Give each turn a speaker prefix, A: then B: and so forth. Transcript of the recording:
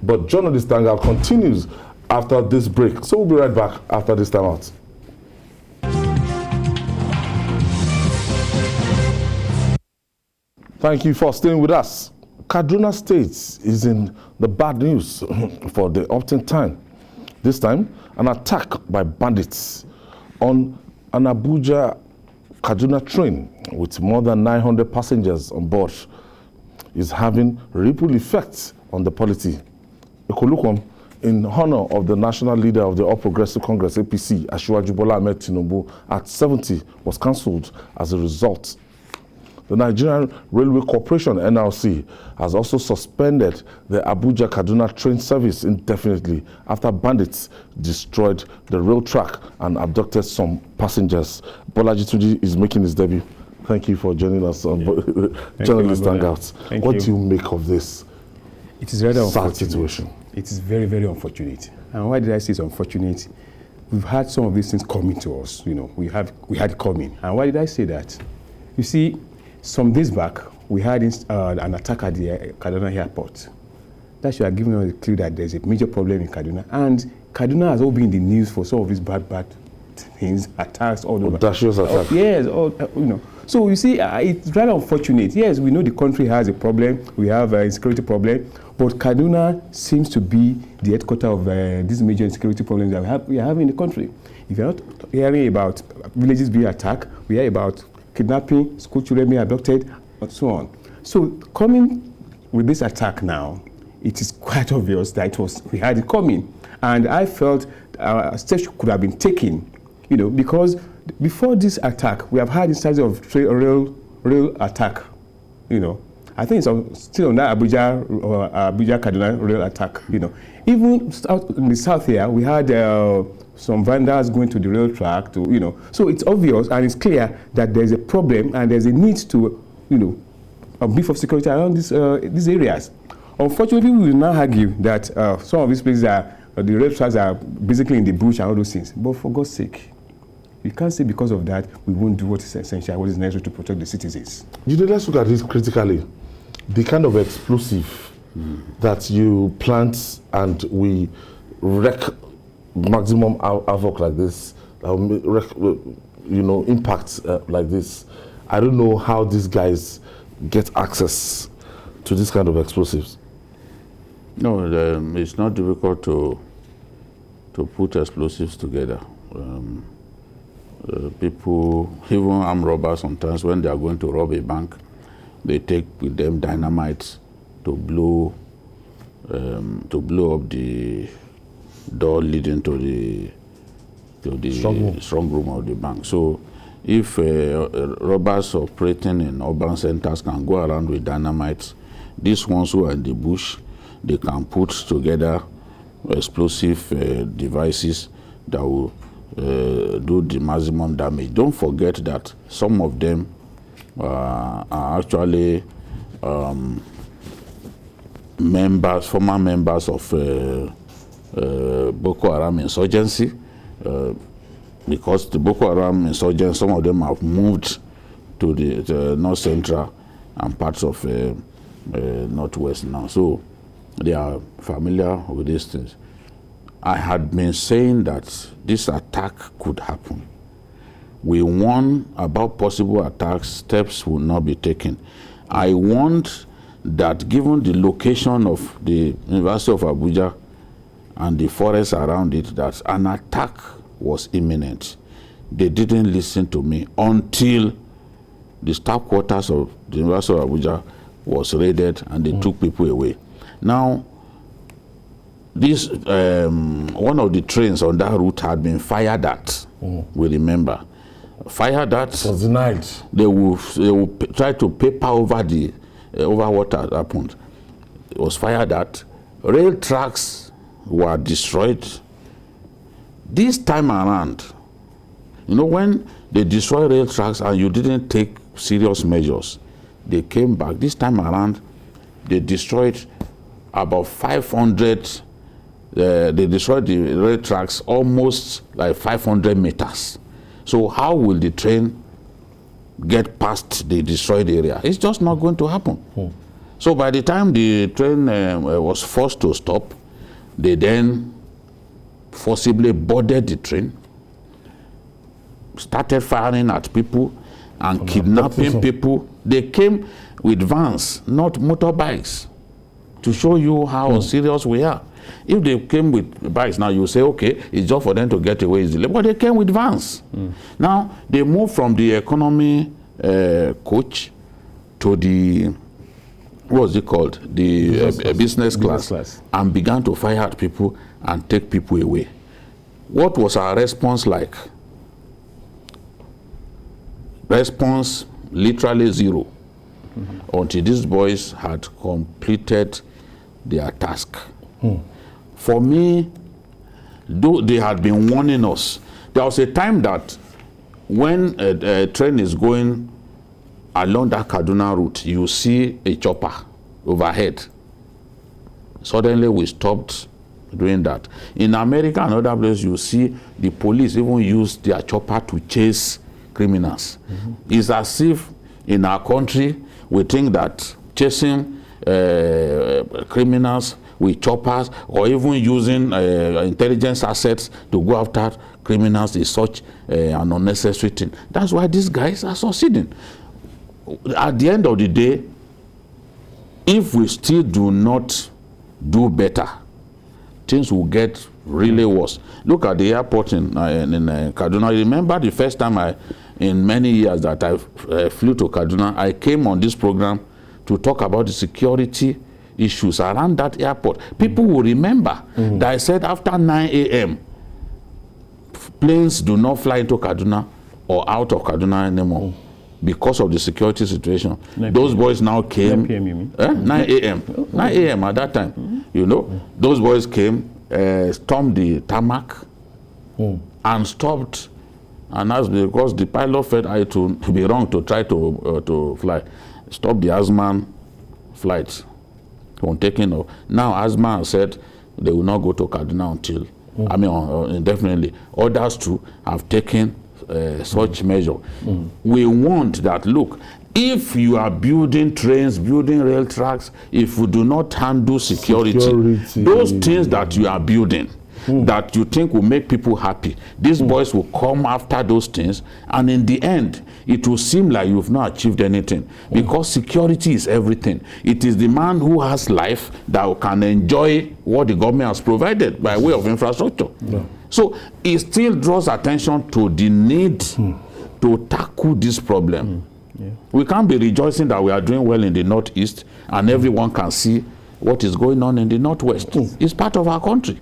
A: But journalist Hangout continues after this break. So we'll be right back after this time out. Thank you for staying with us. Kaduna State is in the bad news for the upton time. This time, an attack by bandits on an Abuja-Kaduna train with more than 900 passengers on board is having ripple effects on the polity. Ekolukwam, in honor of the national leader of the All Progressive Congress, APC, Asiwaju Bola Ahmed Tinubu, at 70, was cancelled as a result. The Nigerian Railway Corporation, NRC, has also suspended the Abuja-Kaduna train service indefinitely after bandits destroyed the rail track and abducted some passengers. Bolaji Tunji is making his debut. Thank you for joining us on Journalist Hangout. What do you make of this?
B: It is rather
A: sad
B: unfortunate.
A: Situation.
B: It is very, very unfortunate. And why did I say it's unfortunate? We've had some of these things coming to us. You know, we had it coming. And why did I say that? You see, some days back, we had an attack at the Kaduna airport. That should have given us a clue that there's a major problem in Kaduna. And Kaduna has all been in the news for some of these bad things, attacks all over.
A: Audacious attacks.
B: Yes, you know. So you see, it's rather unfortunate. Yes, we know the country has a problem. We have an insecurity problem. But Kaduna seems to be the headquarters of these major insecurity problems that we are having in the country. If you're not hearing about villages being attacked, we hear about kidnapping, school children being abducted, and so on. So coming with this attack now, it is quite obvious that we had it coming. And I felt steps could have been taken, you know, because before this attack, we have had instances of rail attack, you know. I think it's still on that Abuja-Kaduna rail attack, you know. Even in the south here, we had some vandals going to the rail track, you know. So it's obvious and it's clear that there's a problem and there's a need to, you know, beef of security around these areas. Unfortunately, we will now argue that some of these places the rail tracks are basically in the bush and all those things. But for God's sake, you can't say because of that we won't do what is essential, what is necessary to protect the citizens.
A: Let's look at this critically. The kind of explosive that you plant and we wreak maximum havoc like this, impact like this. I don't know how these guys get access to this kind of explosives.
C: No, it's not difficult to put explosives together. People, even armed robbers, sometimes when they are going to rob a bank, they take with them dynamite to blow up the door leading to the strong room of the bank. So if robbers operating in urban centers can go around with dynamite, these ones who are in the bush, they can put together explosive devices that will do the maximum damage. Don't forget that some of them are actually former members of Boko Haram insurgency, because the Boko Haram insurgents, some of them have moved to the North Central and parts of Northwest now. So they are familiar with these things. I had been saying that this attack could happen. We warn about possible attacks, steps will not be taken. I want that given the location of the University of Abuja and the forest around it, that an attack was imminent. They didn't listen to me until the staff quarters of the University of Abuja was raided and they took people away. Now, this one of the trains on that route had been fired at. We remember. Fired at.
A: It was denied.
C: They will try to paper over over what had happened. It was fired at. Rail tracks were destroyed. This time around, you know, when they destroy rail tracks and you didn't take serious measures, they came back. This time around, they destroyed about 500. They destroyed the rail tracks almost like 500 meters. So how will the train get past the destroyed area? It's just not going to happen. So by the time the train was forced to stop, they then forcibly boarded the train, started firing at people and kidnapping people. They came with vans, not motorbikes, to show you how serious we are. If they came with bikes, now you say, okay, it's just for them to get away easily. But they came with vans. Now, they moved from the economy coach to the, what's it called? The business class, and began to fire at people and take people away. What was our response like? Response literally zero, until these boys had completed their task. For me, though they had been warning us, there was a time that when a train is going along that Kaduna route, you see a chopper overhead. Suddenly we stopped doing that. In America and other places, you see the police even use their chopper to chase criminals. It's as if in our country we think that chasing criminals with choppers or even using intelligence assets to go after criminals is such an unnecessary thing. That's why these guys are succeeding. At the end of the day, if we still do not do better, things will get really worse. Look at the airport in Kaduna. Remember the first time in many years that I flew to Kaduna, I came on this program to talk about the security issues around that airport. People will remember that I said after 9 a.m., planes do not fly into Kaduna or out of Kaduna anymore because of the security situation. Those boys now came. 9 p.m. you mean? 9 a.m. 9 a.m. at that time. You know, those boys came, stormed the tarmac, and stopped. And that's because the pilot felt I to be wrong to try to fly. Stop the Asman flights from taking off. Now Asman said they will not go to Kaduna until, indefinitely. Others too have taken such measure. We want that, look, if you are building trains, building rail tracks, if you do not handle security, those things that you are building, that you think will make people happy, these boys will come after those things, and in the end, it will seem like you've not achieved anything, because security is everything. It is the man who has life that can enjoy what the government has provided by way of infrastructure. So it still draws attention to the need to tackle this problem. We can't be rejoicing that we are doing well in the Northeast and everyone can see what is going on in the Northwest. It's part of our country.